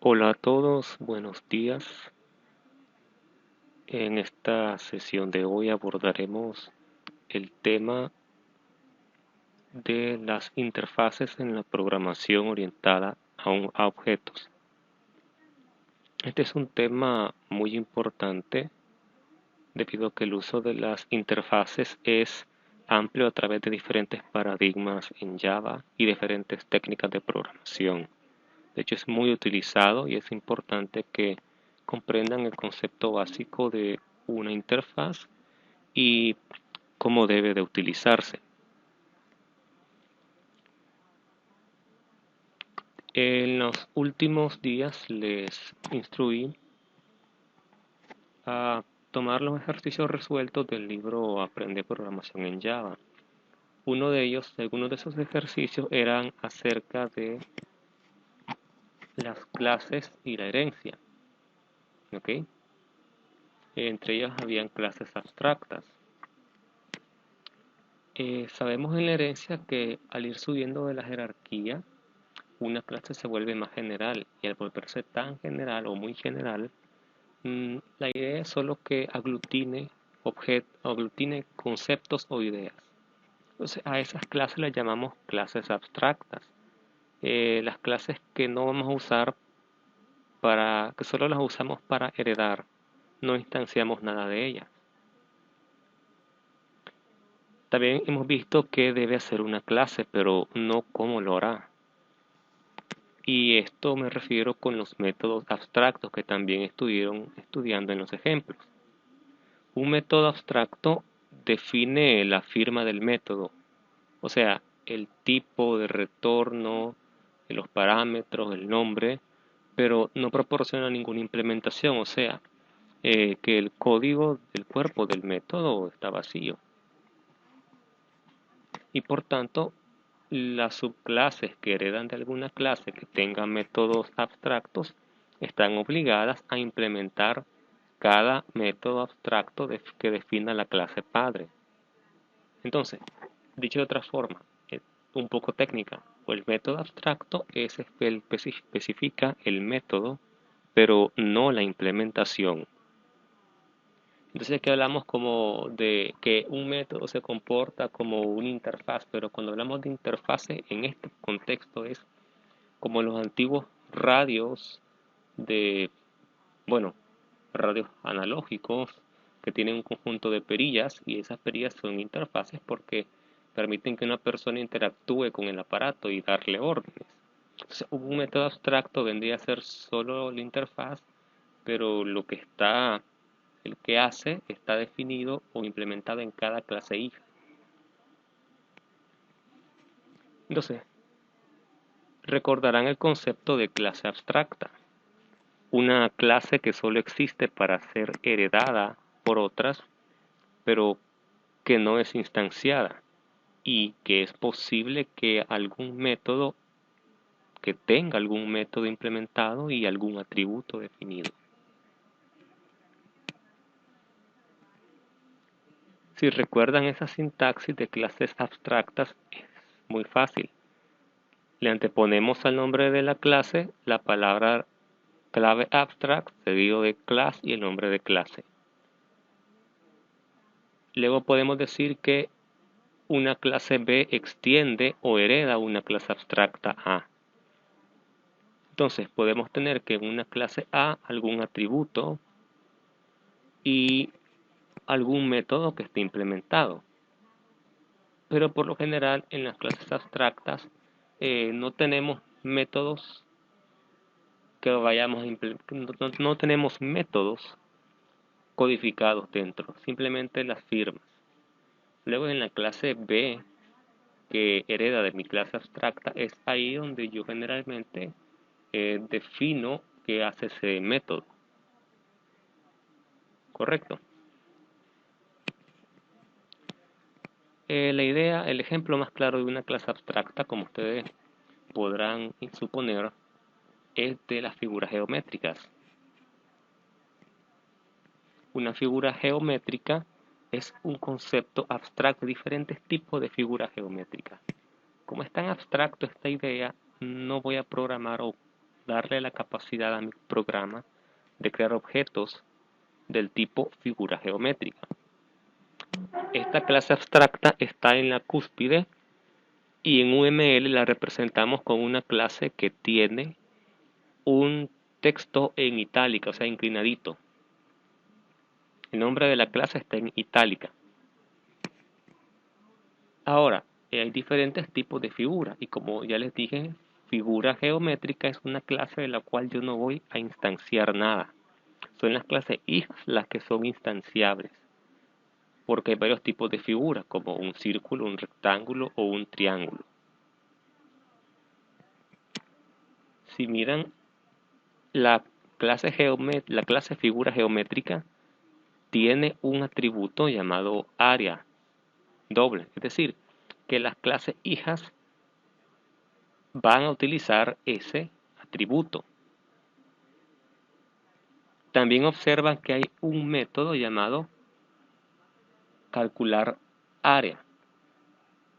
Hola a todos, buenos días. En esta sesión de hoy abordaremos el tema de las interfaces en la programación orientada a objetos. Este es un tema muy importante debido a que el uso de las interfaces es amplio a través de diferentes paradigmas en Java y diferentes técnicas de programación. De hecho, es muy utilizado y es importante que comprendan el concepto básico de una interfaz y cómo debe de utilizarse. En los últimos días les instruí a tomar los ejercicios resueltos del libro Aprende programación en Java. Algunos de esos ejercicios eran acerca de las clases y la herencia. ¿Ok? Entre ellas habían clases abstractas. Sabemos en la herencia que al ir subiendo de la jerarquía, una clase se vuelve más general y al volverse tan general o muy general, la idea es solo que aglutine conceptos o ideas. Entonces a esas clases las llamamos clases abstractas. Las clases que no vamos a usar que solo las usamos para heredar, no instanciamos nada de ellas. También hemos visto que debe hacer una clase, pero no cómo lo hará. Y esto me refiero con los métodos abstractos que también estuvieron estudiando en los ejemplos. Un método abstracto define la firma del método, o sea, el tipo de retorno, los parámetros, el nombre, pero no proporciona ninguna implementación, o sea, que el código del cuerpo del método está vacío. Y por tanto, las subclases que heredan de alguna clase que tenga métodos abstractos están obligadas a implementar cada método abstracto que defina la clase padre. Entonces, dicho de otra forma, un poco técnica, el método abstracto es el que especifica el método, pero no la implementación. Entonces aquí hablamos como de que un método se comporta como una interfaz, pero cuando hablamos de interfase en este contexto es como los antiguos radios de, bueno, radios analógicos que tienen un conjunto de perillas y esas perillas son interfaces porque permiten que una persona interactúe con el aparato y darle órdenes. Entonces, un método abstracto vendría a ser solo la interfaz, pero el que hace está definido o implementado en cada clase hija. Entonces, recordarán el concepto de clase abstracta, una clase que solo existe para ser heredada por otras, pero que no es instanciada y que es posible que tenga algún método implementado y algún atributo definido. Si recuerdan esa sintaxis de clases abstractas, es muy fácil. Le anteponemos al nombre de la clase la palabra clave abstract seguido de class y el nombre de clase. Luego podemos decir que una clase B extiende o hereda una clase abstracta A. Entonces podemos tener que en una clase A algún atributo y algún método que esté implementado. Pero por lo general en las clases abstractas no tenemos métodos que vayamos a no tenemos métodos codificados dentro, simplemente las firmas. Luego en la clase B, que hereda de mi clase abstracta, es ahí donde yo generalmente defino qué hace ese método. ¿Correcto? El ejemplo más claro de una clase abstracta, como ustedes podrán suponer, es de las figuras geométricas. Una figura geométrica es un concepto abstracto, diferentes tipos de figuras geométricas. Como es tan abstracto esta idea, no voy a programar o darle la capacidad a mi programa de crear objetos del tipo figura geométrica. Esta clase abstracta está en la cúspide y en UML la representamos con una clase que tiene un texto en itálica, o sea, inclinadito. El nombre de la clase está en itálica. Ahora, hay diferentes tipos de figuras y como ya les dije, figura geométrica es una clase de la cual yo no voy a instanciar nada. Son las clases hijas las que son instanciables, porque hay varios tipos de figuras, como un círculo, un rectángulo o un triángulo. Si miran la clase figura geométrica, tiene un atributo llamado área doble, es decir, que las clases hijas van a utilizar ese atributo. También observan que hay un método llamado calcular área.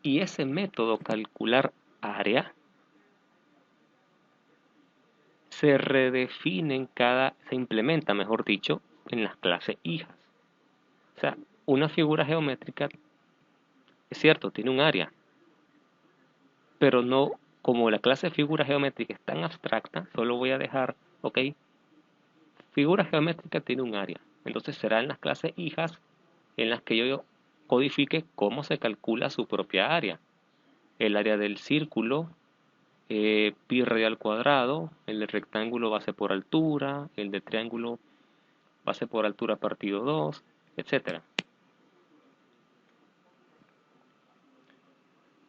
Y ese método calcular área se redefine se implementa, mejor dicho, en las clases hijas. O sea, una figura geométrica, es cierto, tiene un área, pero no, como la clase figura geométrica es tan abstracta, solo voy a dejar, ok, figura geométrica tiene un área. Entonces será en las clases hijas en las que yo codifique cómo se calcula su propia área. El área del círculo, pi radial al cuadrado, el de rectángulo base por altura, el de triángulo base por altura partido 2, etc.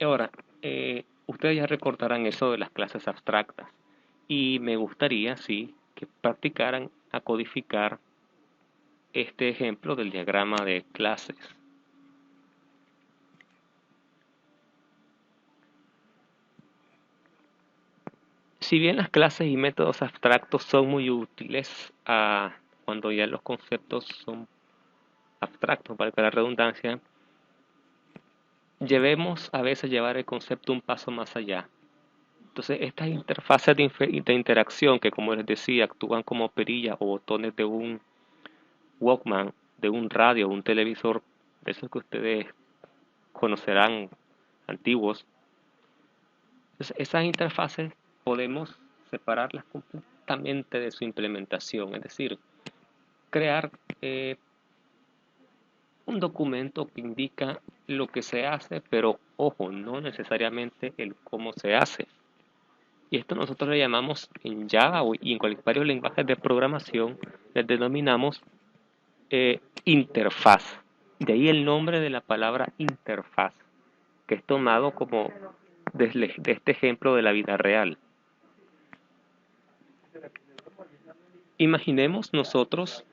Ahora, ustedes ya recordarán eso de las clases abstractas y me gustaría, sí, que practicaran a codificar este ejemplo del diagrama de clases. Si bien las clases y métodos abstractos son muy útiles cuando ya los conceptos son abstractos, valga la redundancia, debemos a veces llevar el concepto un paso más allá. Entonces, estas interfaces de interacción que, como les decía, actúan como perillas o botones de un Walkman, de un radio, un televisor, de esos que ustedes conocerán antiguos, entonces, esas interfaces podemos separarlas completamente de su implementación, es decir, crear un documento que indica lo que se hace, pero ojo, no necesariamente el cómo se hace. Y esto nosotros le llamamos en Java y en varios lenguajes de programación, les denominamos interfaz. De ahí el nombre de la palabra interfaz, que es tomado como de este ejemplo de la vida real. Imaginemos nosotros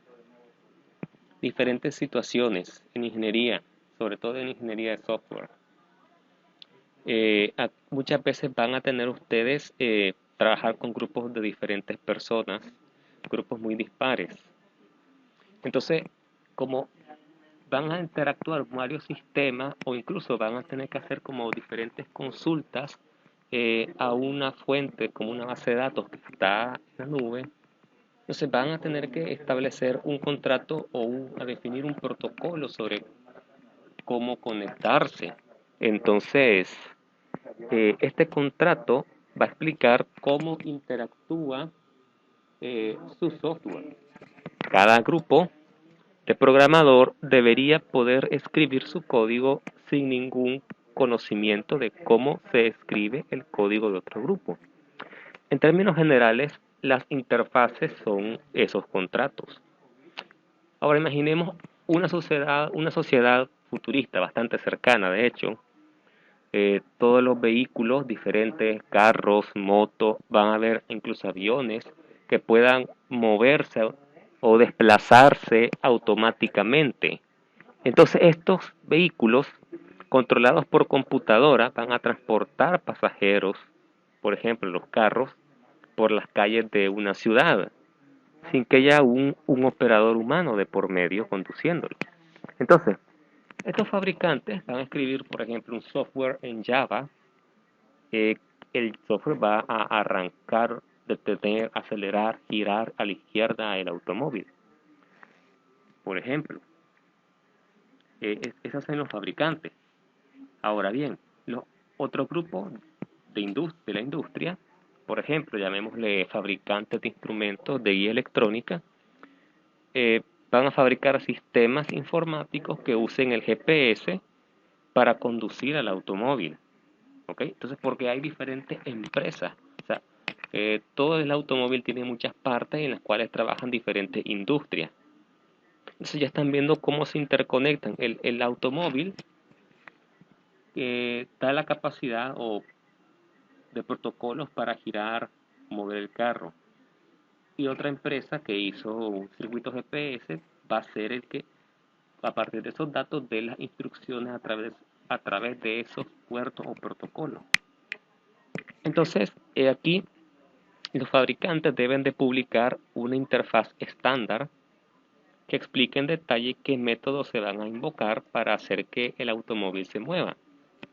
diferentes situaciones en ingeniería, sobre todo en ingeniería de software. Muchas veces van a tener ustedes trabajar con grupos de diferentes personas, grupos muy dispares. Entonces, como van a interactuar varios sistemas o incluso van a tener que hacer como diferentes consultas a una fuente, como una base de datos que está en la nube, entonces van a tener que establecer un contrato a definir un protocolo sobre cómo conectarse. Entonces, este contrato va a explicar cómo interactúa su software. Cada grupo de programador debería poder escribir su código sin ningún conocimiento de cómo se escribe el código de otro grupo. En términos generales, las interfaces son esos contratos. Ahora imaginemos una sociedad futurista bastante cercana, de hecho, todos los vehículos diferentes, carros, motos, van a haber incluso aviones que puedan moverse o desplazarse automáticamente. Entonces estos vehículos controlados por computadora van a transportar pasajeros, por ejemplo los carros, por las calles de una ciudad, sin que haya un operador humano de por medio conduciéndolo. Entonces, estos fabricantes van a escribir, por ejemplo, un software en Java. El software va a arrancar detener, acelerar, girar a la izquierda el automóvil. Por ejemplo, eso hacen los fabricantes. Ahora bien, los otros grupos de la industria, por ejemplo, llamémosle fabricantes de instrumentos de guía electrónica, eh, van a fabricar sistemas informáticos que usen el GPS para conducir al automóvil. ¿Ok? Entonces, porque hay diferentes empresas. O sea, todo el automóvil tiene muchas partes en las cuales trabajan diferentes industrias. Entonces ya están viendo cómo se interconectan. El automóvil da la capacidad de protocolos para girar, mover el carro. Y otra empresa que hizo un circuito GPS va a ser el que, a partir de esos datos, dé las instrucciones a través de esos puertos o protocolos. Entonces, aquí los fabricantes deben de publicar una interfaz estándar que explique en detalle qué métodos se van a invocar para hacer que el automóvil se mueva.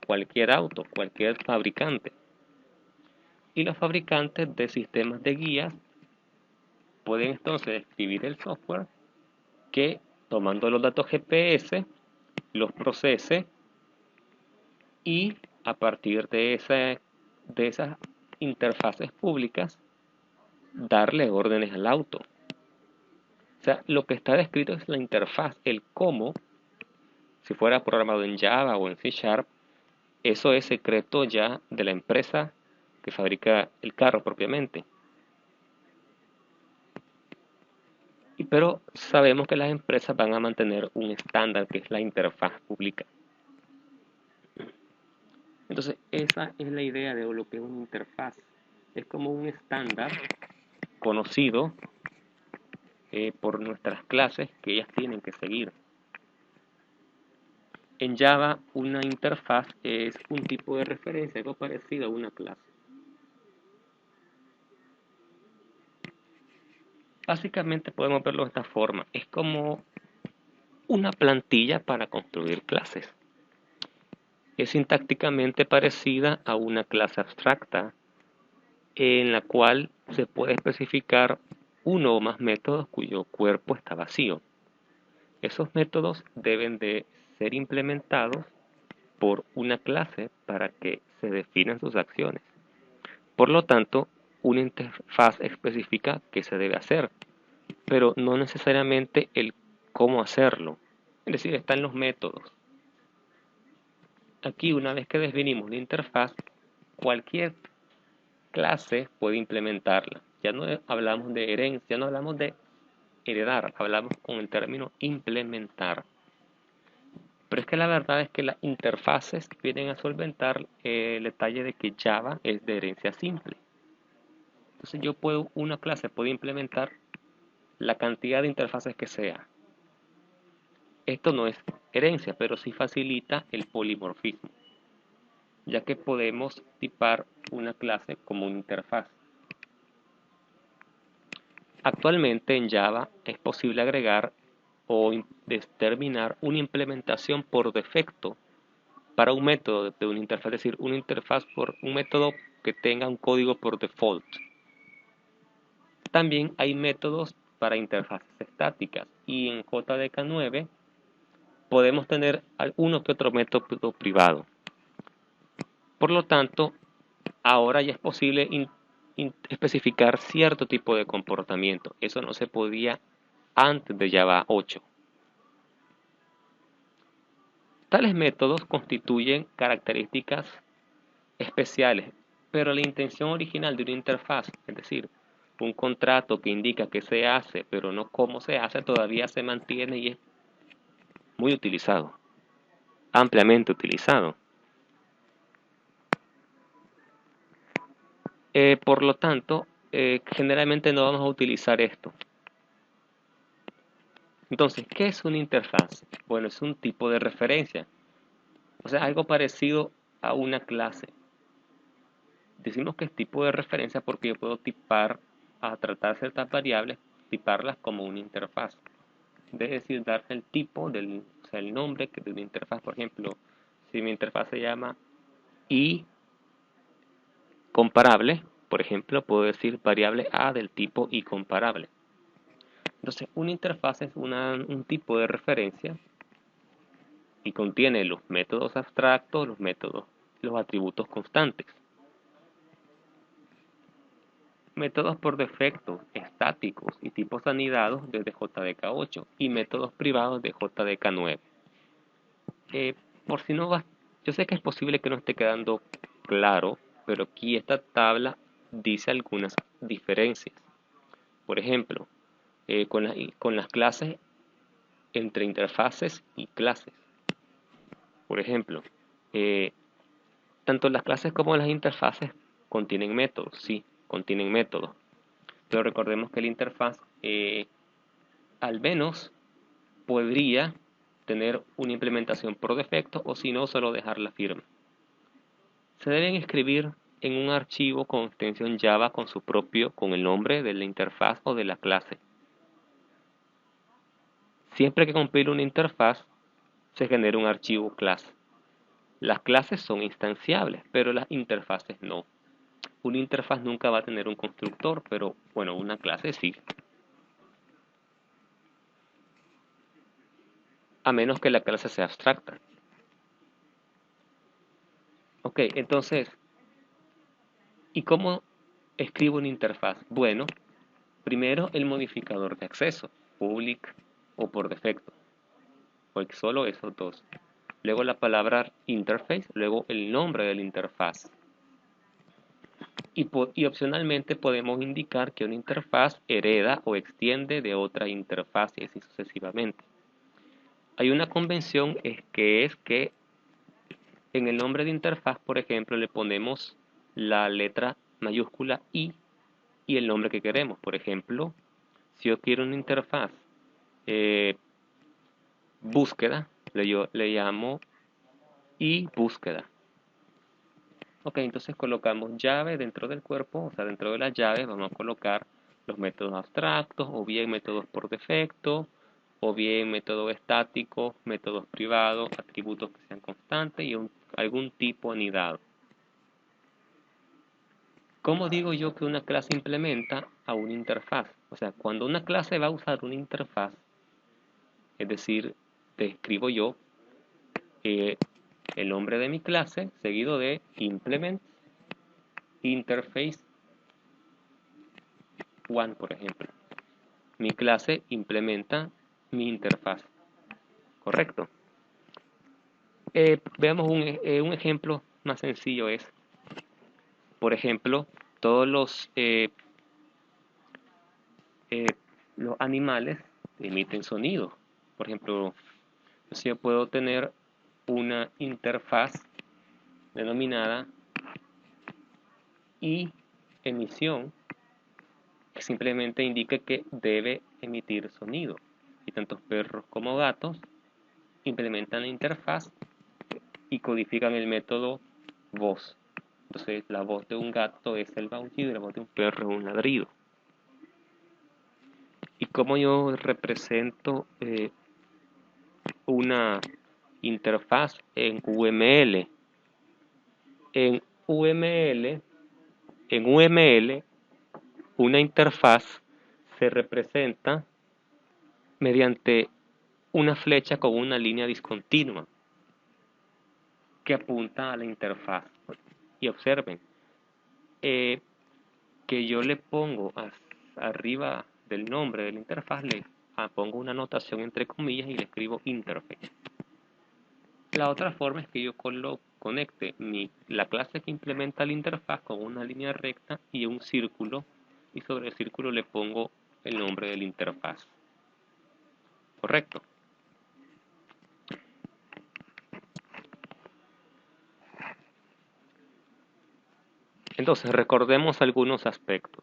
Cualquier auto, cualquier fabricante. Y los fabricantes de sistemas de guías pueden entonces escribir el software que, tomando los datos GPS, los procese y a partir de esas interfaces públicas darle órdenes al auto. O sea, lo que está descrito es la interfaz, el cómo, si fuera programado en Java o en C Sharp, eso es secreto ya de la empresa que fabrica el carro propiamente. Pero sabemos que las empresas van a mantener un estándar que es la interfaz pública. Entonces, esa es la idea de lo que es una interfaz. Es como un estándar conocido por nuestras clases que ellas tienen que seguir. En Java, una interfaz es un tipo de referencia, algo parecido a una clase. Básicamente podemos verlo de esta forma. Es como una plantilla para construir clases. Es sintácticamente parecida a una clase abstracta en la cual se puede especificar uno o más métodos cuyo cuerpo está vacío. Esos métodos deben de ser implementados por una clase para que se definan sus acciones. Por lo tanto, una interfaz especifica qué se debe hacer, pero no necesariamente el cómo hacerlo. Es decir, están los métodos. Aquí, una vez que definimos la interfaz, cualquier clase puede implementarla. Ya no hablamos de herencia, no hablamos de heredar, hablamos con el término implementar. Pero es que la verdad es que las interfaces vienen a solventar el detalle de que Java es de herencia simple. Entonces una clase puede implementar la cantidad de interfaces que sea. Esto no es herencia, pero sí facilita el polimorfismo, ya que podemos tipar una clase como una interfaz. Actualmente en Java es posible agregar o determinar una implementación por defecto para un método de una interfaz, es decir, una interfaz por un método que tenga un código por default. También hay métodos para interfaces estáticas y en JDK9 podemos tener alguno que otro método privado. Por lo tanto, ahora ya es posible especificar cierto tipo de comportamiento. Eso no se podía antes de Java 8. Tales métodos constituyen características especiales, pero la intención original de una interfaz, es decir, un contrato que indica qué se hace, pero no cómo se hace, todavía se mantiene y es muy utilizado, ampliamente utilizado. Por lo tanto, generalmente no vamos a utilizar esto. Entonces, ¿qué es una interfaz? Bueno, es un tipo de referencia, o sea, algo parecido a una clase. Decimos que es tipo de referencia porque yo puedo tipar, a tratar ciertas variables, tiparlas como una interfaz. Es decir, dar el tipo, o sea, el nombre de una interfaz. Por ejemplo, si mi interfaz se llama i comparable, Por ejemplo, puedo decir variable A del tipo incomparable. Entonces, una interfaz es un tipo de referencia y contiene los métodos abstractos, los atributos constantes. Métodos por defecto, estáticos y tipos anidados desde JDK8 y métodos privados de JDK9. Por si no va, yo sé que es posible que no esté quedando claro, pero aquí esta tabla dice algunas diferencias. Por ejemplo, con las clases entre interfaces y clases. Por ejemplo, eh, tanto las clases como las interfaces contienen métodos, sí, contienen métodos. Pero recordemos que la interfaz al menos podría tener una implementación por defecto o si no, solo dejarla firme. Se deben escribir en un archivo con extensión Java con el nombre de la interfaz o de la clase. Siempre que compile una interfaz, se genera un archivo clase. Las clases son instanciables, pero las interfaces no. Una interfaz nunca va a tener un constructor, pero bueno, una clase sí. A menos que la clase sea abstracta. Ok, entonces, ¿y cómo escribo una interfaz? Bueno, primero el modificador de acceso, public o por defecto, o solo esos dos. Luego la palabra interface, luego el nombre de la interfaz. Y opcionalmente podemos indicar que una interfaz hereda o extiende de otra interfaz y así sucesivamente. Hay una convención que es que en el nombre de interfaz, por ejemplo, le ponemos la letra mayúscula I y el nombre que queremos. Por ejemplo, si yo quiero una interfaz eh, búsqueda, yo le llamo I búsqueda. Ok, entonces colocamos llave dentro del cuerpo, o sea, dentro de las llaves vamos a colocar los métodos abstractos, o bien métodos por defecto, o bien métodos estáticos, métodos privados, atributos que sean constantes y algún tipo anidado. ¿Cómo digo yo que una clase implementa a una interfaz? O sea, cuando una clase va a usar una interfaz, es decir, te escribo yo eh, el nombre de mi clase seguido de implement interface one, por ejemplo. Mi clase implementa mi interfaz. ¿Correcto? Veamos un ejemplo más sencillo es, por ejemplo, todos eh, los animales emiten sonido. Por ejemplo, yo puedo tener una interfaz denominada y emisión que simplemente indica que debe emitir sonido. Y tanto perros como gatos implementan la interfaz y codifican el método voz. Entonces la voz de un gato es el maullido y la voz de un perro es un ladrido. ¿Y cómo yo represento una interfaz en UML? En UML, en UML, una interfaz se representa mediante una flecha con una línea discontinua que apunta a la interfaz. Y observen que yo le pongo arriba del nombre de la interfaz, le pongo una anotación entre comillas y le escribo interface. La otra forma es que yo conecte la clase que implementa la interfaz con una línea recta y un círculo, y sobre el círculo le pongo el nombre de la interfaz. ¿Correcto? Entonces, recordemos algunos aspectos.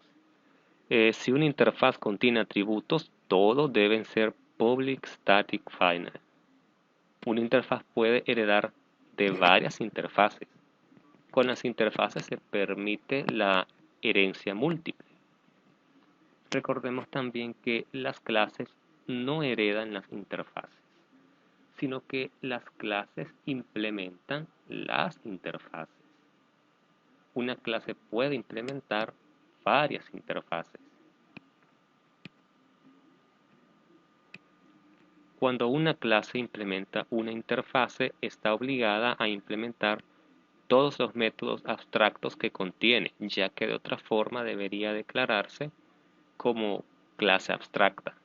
Si una interfaz contiene atributos, todos deben ser public static final. Una interfaz puede heredar de varias interfaces. Con las interfaces se permite la herencia múltiple. Recordemos también que las clases no heredan las interfaces, sino que las clases implementan las interfaces. una clase puede implementar varias interfaces. Cuando una clase implementa una interfase, está obligada a implementar todos los métodos abstractos que contiene, ya que de otra forma debería declararse como clase abstracta.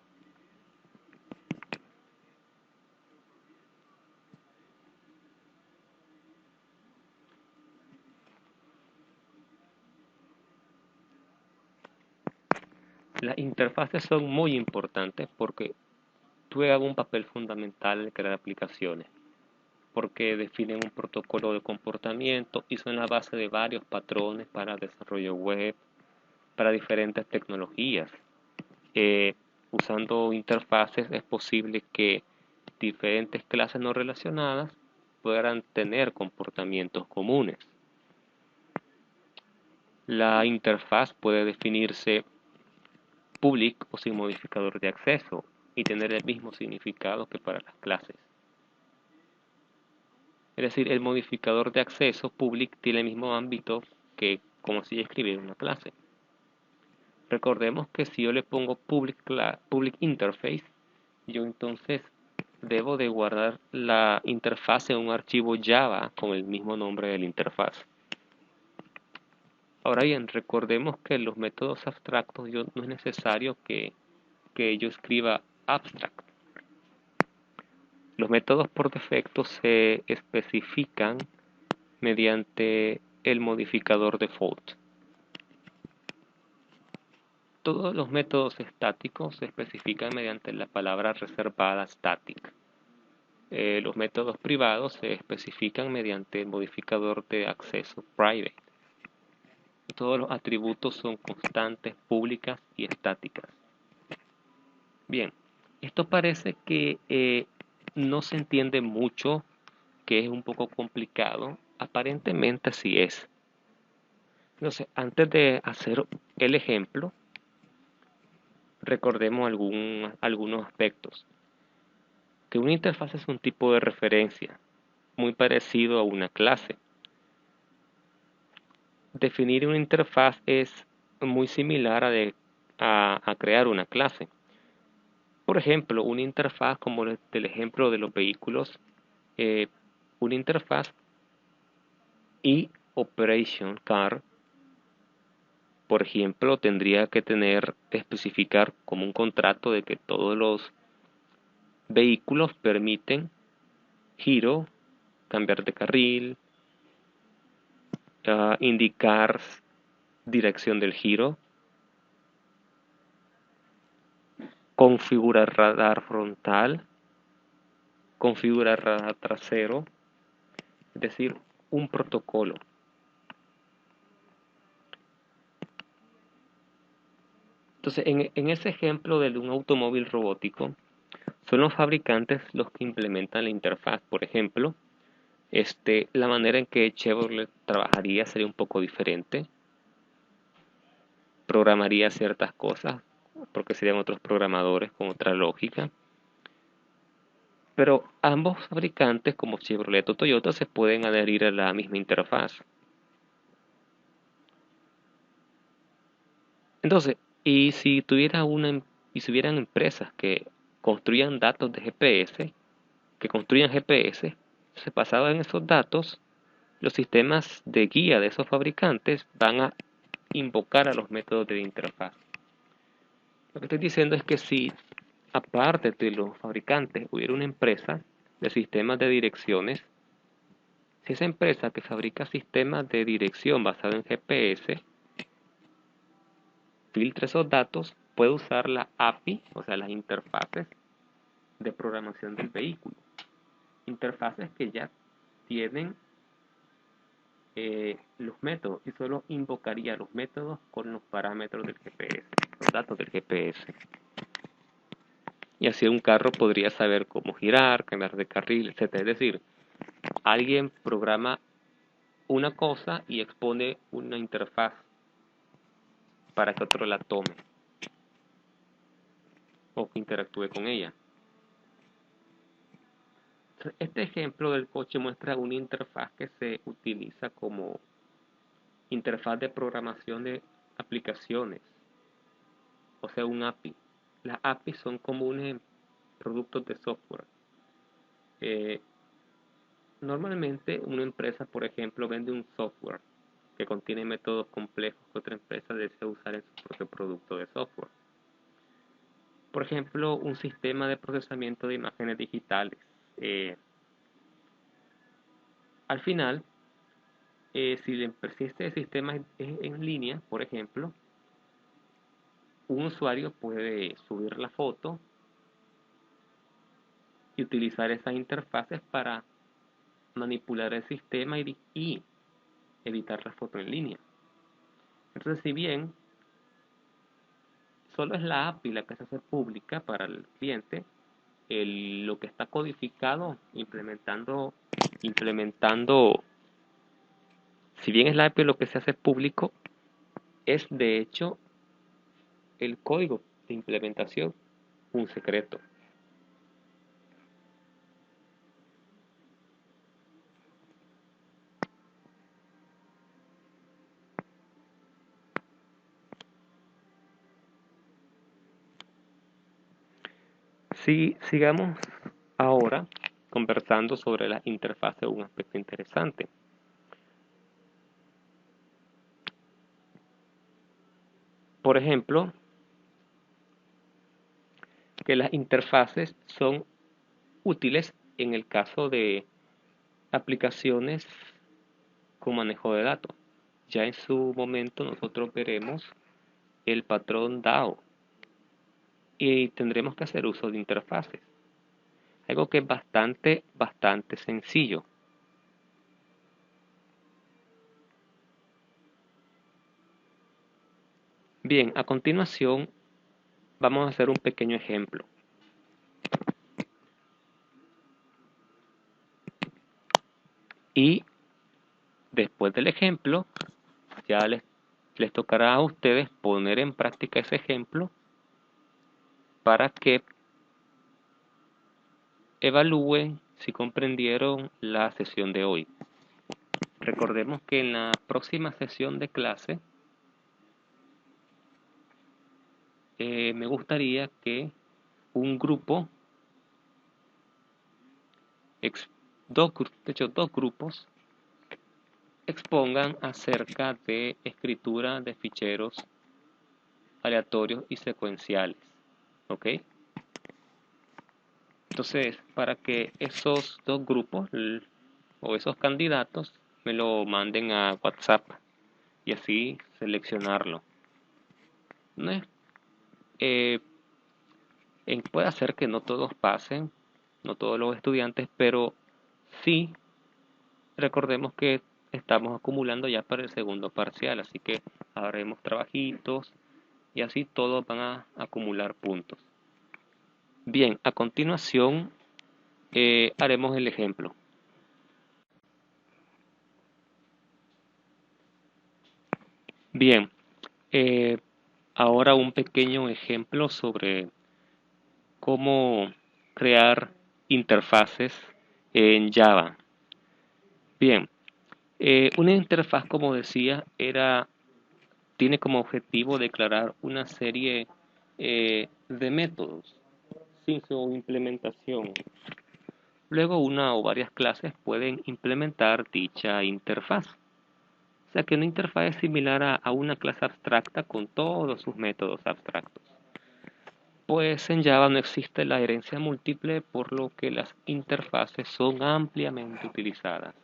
Las interfaces son muy importantes porque juegan un papel fundamental en crear aplicaciones, porque definen un protocolo de comportamiento y son la base de varios patrones para desarrollo web, para diferentes tecnologías. Usando interfaces es posible que diferentes clases no relacionadas puedan tener comportamientos comunes. La interfaz puede definirse public o sin modificador de acceso y tener el mismo significado que para las clases. Es decir, el modificador de acceso public tiene el mismo ámbito que como si yo escribiera una clase. Recordemos que si yo le pongo public interface, yo entonces debo de guardar la interfaz en un archivo Java con el mismo nombre de la interfaz. Ahora bien, recordemos que los métodos abstractos no es necesario que yo escriba abstract. Los métodos por defecto se especifican mediante el modificador default. Todos los métodos estáticos se especifican mediante la palabra reservada static. Los métodos privados se especifican mediante el modificador de acceso private. Todos los atributos son constantes, públicas y estáticas. Bien, esto parece que no se entiende mucho, que es un poco complicado. Aparentemente así es. Entonces, antes de hacer el ejemplo, recordemos algunos aspectos. Que una interfaz es un tipo de referencia, muy parecido a una clase. Definir una interfaz es muy similar a crear una clase. Por ejemplo, una interfaz como el ejemplo de los vehículos, una interfaz y Operation Car, por ejemplo, tendría que especificar como un contrato de que todos los vehículos permiten giro, cambiar de carril, indicar dirección del giro, configurar radar frontal, configurar radar trasero, es decir, un protocolo. Entonces, en ese ejemplo de un automóvil robótico, son los fabricantes los que implementan la interfaz. Por ejemplo, la manera en que Chevrolet trabajaría sería un poco diferente. Programaría ciertas cosas, porque serían otros programadores con otra lógica. Pero ambos fabricantes, como Chevrolet o Toyota, se pueden adherir a la misma interfaz. Entonces, si hubieran empresas que construyan datos de GPS, que construyan GPS, se basaban en esos datos, los sistemas de guía de esos fabricantes van a invocar a los métodos de interfaz. Lo que estoy diciendo es que si, aparte de los fabricantes, hubiera una empresa de sistemas de direcciones, si esa empresa que fabrica sistemas de dirección basados en GPS filtra esos datos, puede usar la API, o sea, las interfaces de programación del vehículo. Interfaces que ya tienen los métodos y solo invocaría los métodos con los parámetros del GPS, los datos del GPS. Y así un carro podría saber cómo girar, cambiar de carril, etc. Es decir, alguien programa una cosa y expone una interfaz para que otro la tome o que interactúe con ella. Este ejemplo del coche muestra una interfaz que se utiliza como interfaz de programación de aplicaciones, o sea, un API. Las APIs son comunes en productos de software. Eh, Normalmente una empresa, por ejemplo, vende un software que contiene métodos complejos que otra empresa desea usar en su propio producto de software. Por ejemplo, un sistema de procesamiento de imágenes digitales. Eh, Al final, si este sistema es en línea, por ejemplo, un usuario puede subir la foto y utilizar esas interfaces para manipular el sistema y editar la foto en línea. Entonces, si bien solo es la API la que se hace pública para el cliente, lo que está codificado, implementando, si bien es la API lo que se hace público, es de hecho el código de implementación un secreto. Si sigamos ahora conversando sobre la interfaz, un aspecto interesante. Por ejemplo, que las interfaces son útiles en el caso de aplicaciones con manejo de datos. Ya en su momento nosotros veremos el patrón DAO y tendremos que hacer uso de interfaces. Algo que es bastante sencillo. Bien, a continuación vamos a hacer un pequeño ejemplo. Y después del ejemplo, ya les tocará a ustedes poner en práctica ese ejemplo para que evalúen si comprendieron la sesión de hoy. Recordemos que en la próxima sesión de clase me gustaría que un grupo, dos grupos, expongan acerca de escritura de ficheros aleatorios y secuenciales. ¿Ok? Entonces, para que esos dos grupos o esos candidatos me lo manden a WhatsApp y así seleccionarlo. No es, eh, puede hacer que no todos pasen, no todos los estudiantes, pero sí recordemos que estamos acumulando ya para el segundo parcial, así que haremos trabajitos y así todos van a acumular puntos. Bien, a continuación haremos el ejemplo. Bien, eh, ahora un pequeño ejemplo sobre cómo crear interfaces en Java. Bien, una interfaz, como decía, tiene como objetivo declarar una serie de métodos sin su implementación. Luego una o varias clases pueden implementar dicha interfaz. O sea que una interfaz es similar a una clase abstracta con todos sus métodos abstractos. Pues en Java no existe la herencia múltiple, por lo que las interfaces son ampliamente utilizadas.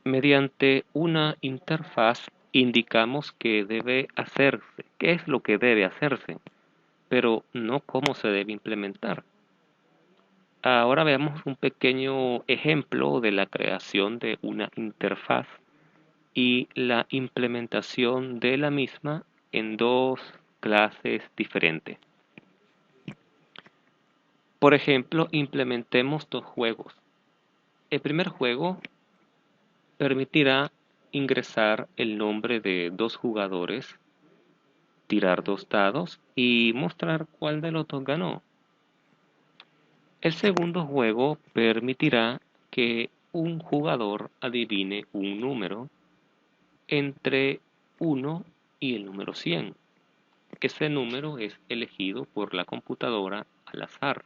Mediante una interfaz indicamos qué debe hacerse, qué es lo que debe hacerse, pero no cómo se debe implementar. Ahora veamos un pequeño ejemplo de la creación de una interfaz y la implementación de la misma en dos clases diferentes. Por ejemplo, implementemos dos juegos. El primer juego permitirá ingresar el nombre de dos jugadores, tirar dos dados y mostrar cuál de los dos ganó. El segundo juego permitirá que un jugador adivine un número entre 1 y el número 100. Ese número es elegido por la computadora al azar.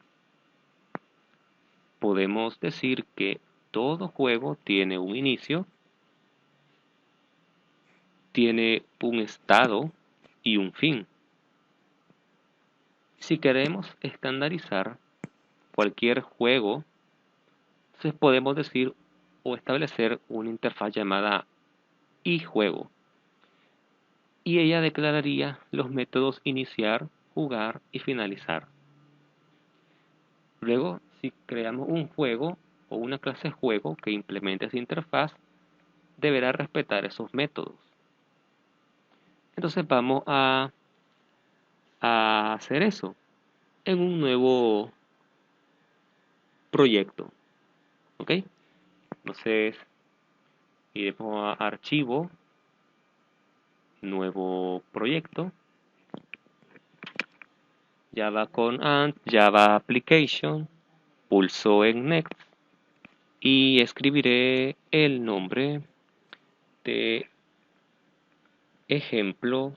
Podemos decir que todo juego tiene un inicio, tiene un estado y un fin. Si queremos estandarizar cualquier juego, entonces podemos decir o establecer una interfaz llamada iJuego, y ella declararía los métodos iniciar, jugar y finalizar. Luego, si creamos un juego o una clase juego que implemente esa interfaz, deberá respetar esos métodos. Entonces vamos a hacer eso en un nuevo proyecto. ¿Ok? Entonces iremos a archivo, nuevo proyecto, Java con AND, Java Application, pulso en Next y escribiré el nombre de ejemplo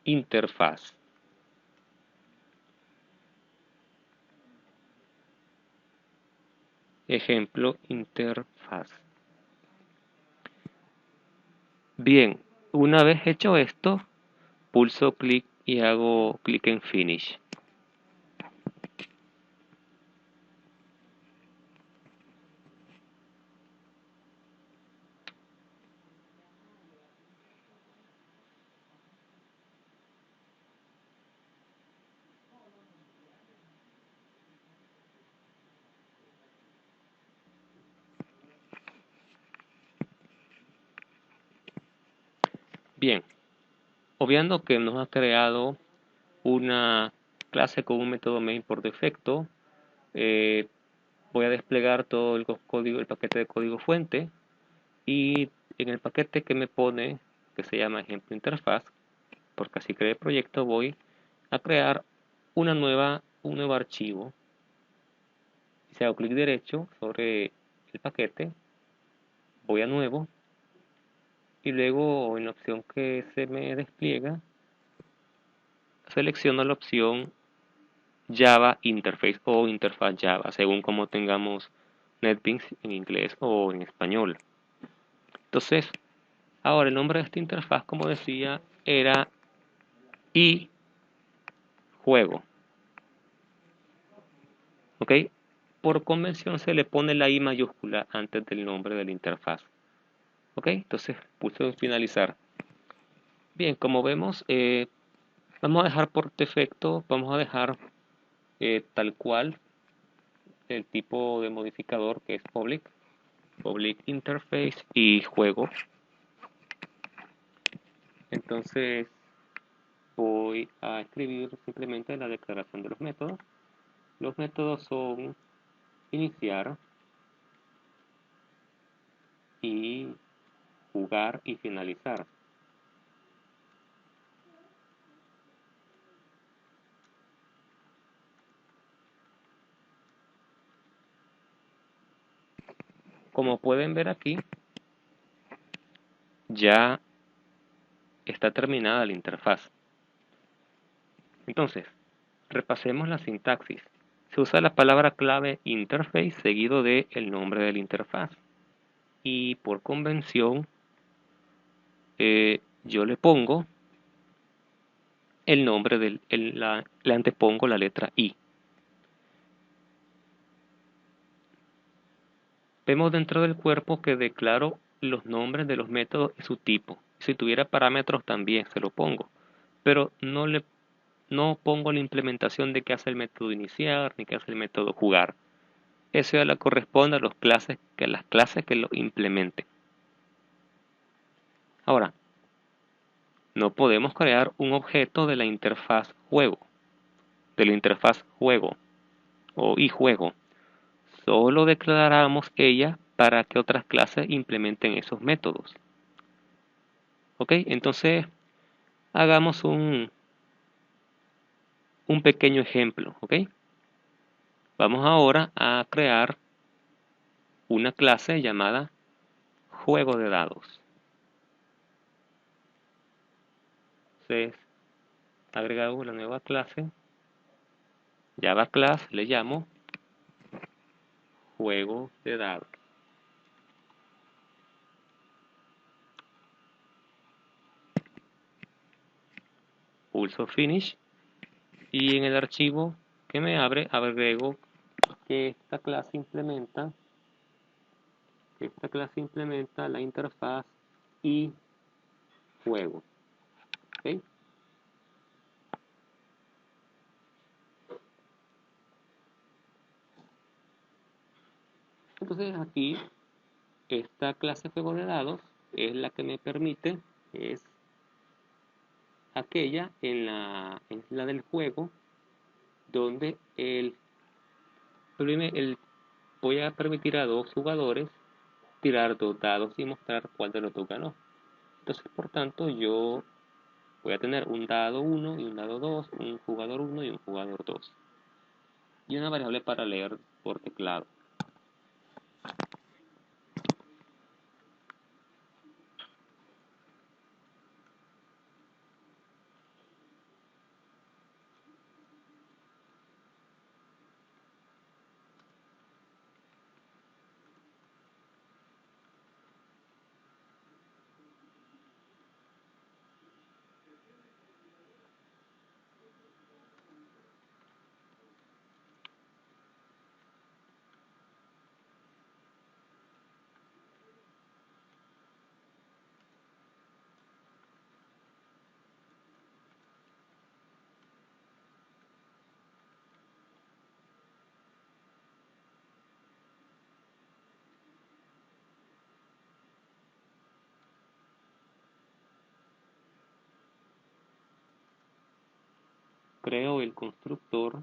interfaz. Ejemplo interfaz. Bien, una vez hecho esto, pulso clic y hago clic en Finish. Bien, obviando que nos ha creado una clase con un método main por defecto, eh, voy a desplegar todo el código, el paquete de código fuente, y en el paquete que me pone, que se llama ejemplo interfaz, porque así creé el proyecto, voy a crear un nuevo archivo. Si hago clic derecho sobre el paquete, voy a nuevo y luego en la opción que se me despliega, selecciono la opción Java Interface o interfaz Java, según como tengamos NetBeans en inglés o en español. Entonces, ahora el nombre de esta interfaz, como decía, era iJuego. ¿Ok? Por convención se le pone la I mayúscula antes del nombre de la interfaz. ¿Ok? Entonces pulso en finalizar. Bien, como vemos, vamos a dejar por defecto, vamos a dejar tal cual el tipo de modificador que es public interface y juego. Entonces voy a escribir simplemente la declaración de los métodos. Los métodos son iniciar y jugar y finalizar. Como pueden ver aquí, ya está terminada la interfaz. Entonces, repasemos la sintaxis. Se usa la palabra clave interface seguido de el nombre de la interfaz. Y por convención, yo le pongo el nombre le antepongo la letra I. Vemos dentro del cuerpo que declaro los nombres de los métodos y su tipo. Si tuviera parámetros también se lo pongo, pero no pongo la implementación de qué hace el método iniciar ni qué hace el método jugar. Eso ya le corresponde a las clases que lo implementen. Ahora, no podemos crear un objeto de la interfaz juego, o iJuego. Solo declaramos ella para que otras clases implementen esos métodos. ¿Ok? Entonces, hagamos un pequeño ejemplo. ¿Ok? Vamos ahora a crear una clase llamada juego de dados. Entonces, agregado la nueva clase, Java Class, le llamo juego de dados. Pulso Finish y en el archivo que me abre, agrego que esta clase implementa la interfaz y juego. ¿Okay? Entonces aquí esta clase juego de dados es la que me permite, es aquella en la del juego donde voy a permitir a dos jugadores tirar dos dados y mostrar cuál de los dos ganó. Entonces, por tanto, yo voy a tener un dado 1 y un dado 2, un jugador 1 y un jugador 2. Y una variable para leer por teclado. Creo el constructor.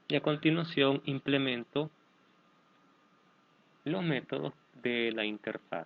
Y a continuación implemento los métodos de la interfaz.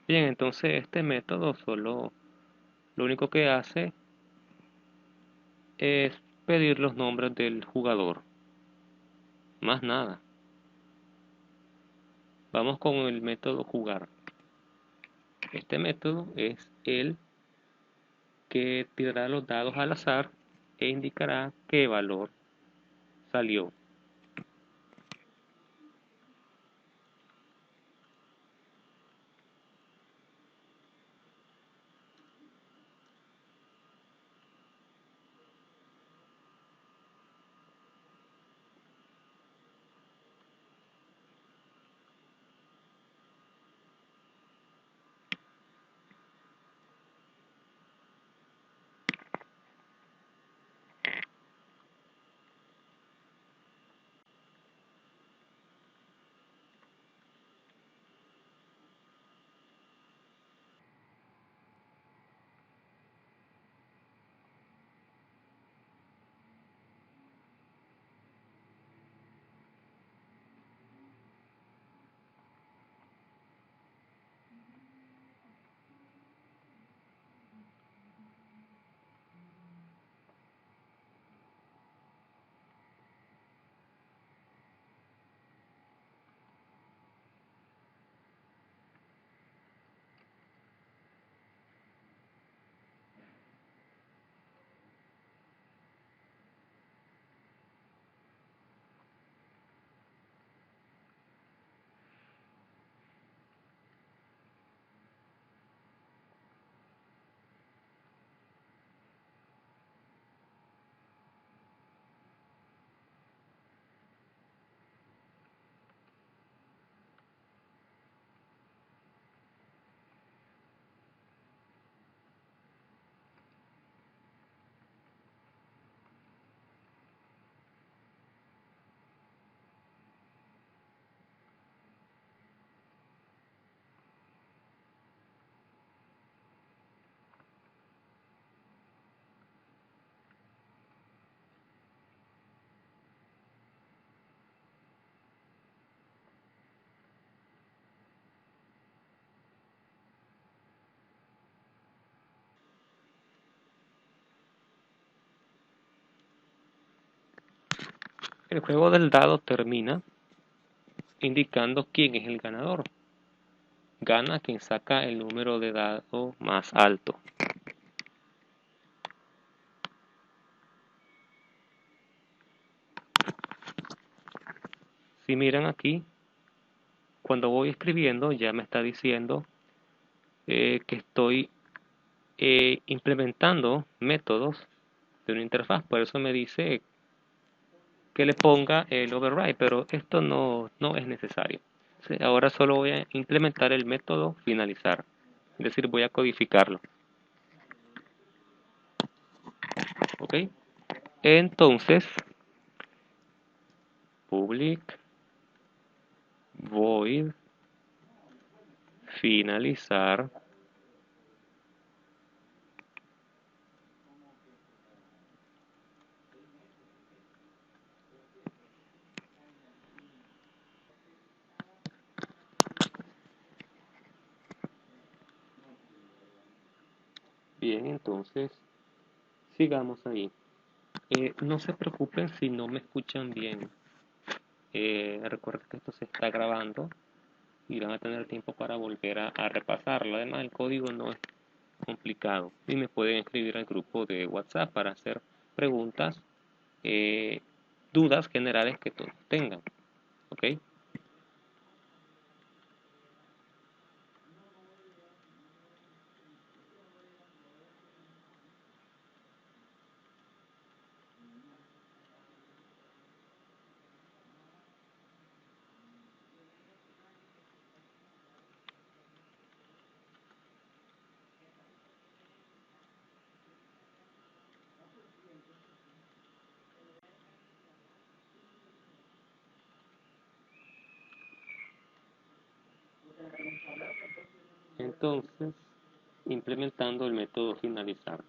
Bien, entonces este método lo único que hace es pedir los nombres del jugador. Más nada. Vamos con el método jugar. Este método es el que tirará los dados al azar e indicará qué valor salió. El juego del dado termina indicando quién es el ganador. Gana quien saca el número de dado más alto. Si miran aquí, cuando voy escribiendo ya me está diciendo que estoy implementando métodos de una interfaz. Por eso me dice que le ponga el override, pero esto no es necesario. Ahora solo voy a implementar el método finalizar, es decir, voy a codificarlo. ¿Ok? Entonces, public void finalizar bien. Entonces sigamos ahí. No se preocupen si no me escuchan bien. Recuerden que esto se está grabando y van a tener tiempo para volver a repasarlo. Además, el código no es complicado y me pueden escribir al grupo de WhatsApp para hacer preguntas, dudas generales que todos tengan. ¿Ok? Entonces, implementando el método finalizar.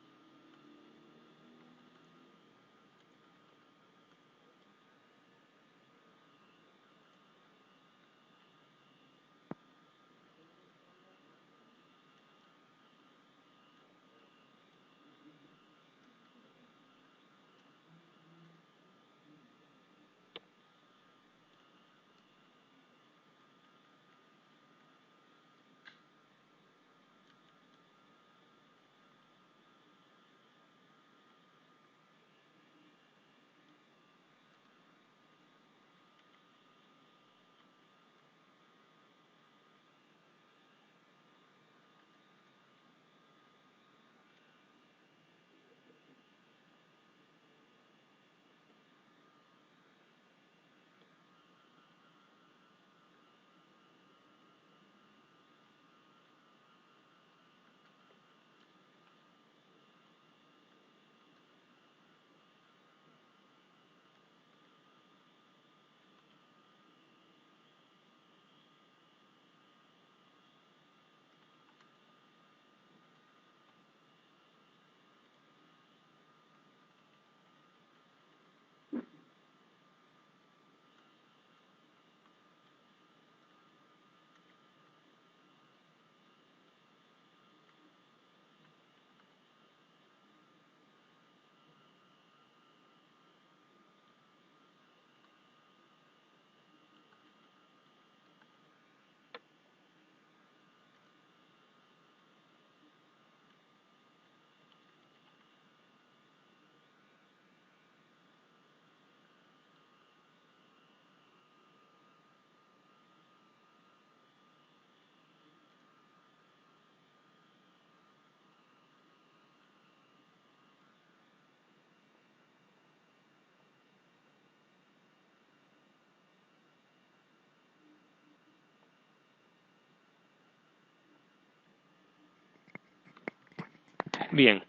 Bien,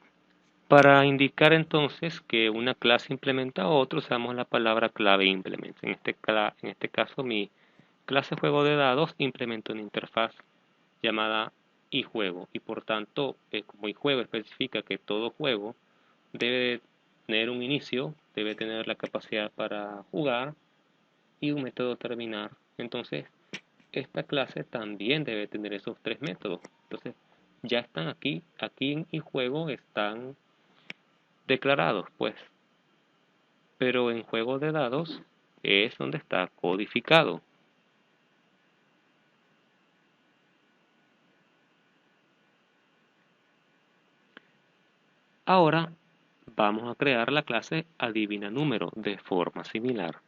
para indicar entonces que una clase implementa a otro, usamos la palabra clave implement. En este caso, mi clase juego de dados implementa una interfaz llamada iJuego y por tanto, como iJuego especifica que todo juego debe tener un inicio, debe tener la capacidad para jugar y un método terminar. Entonces, esta clase también debe tener esos tres métodos. Entonces, ya están aquí en iJuego están declarados, pues. Pero en juego de dados es donde está codificado. Ahora vamos a crear la clase adivina número de forma similar.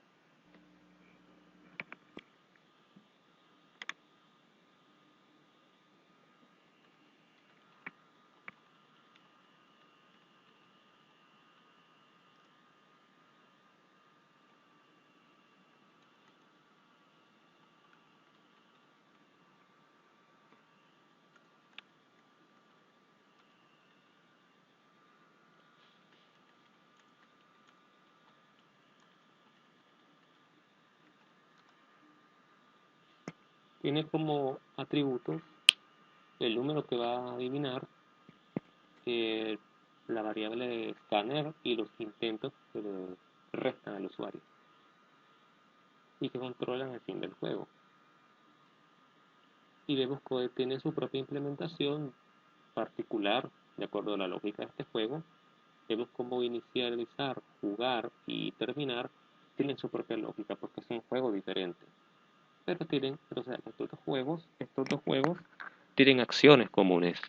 Tiene como atributos el número que va a adivinar, eh, la variable scanner y los intentos que le restan al usuario y que controlan el fin del juego. Y vemos que tiene su propia implementación particular de acuerdo a la lógica de este juego. Vemos cómo inicializar, jugar y terminar tienen su propia lógica porque es un juego diferente. O sea, estos dos juegos tienen acciones comunes.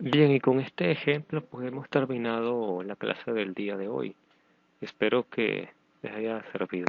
Bien, y con este ejemplo pues hemos terminado la clase del día de hoy. Espero que les haya servido.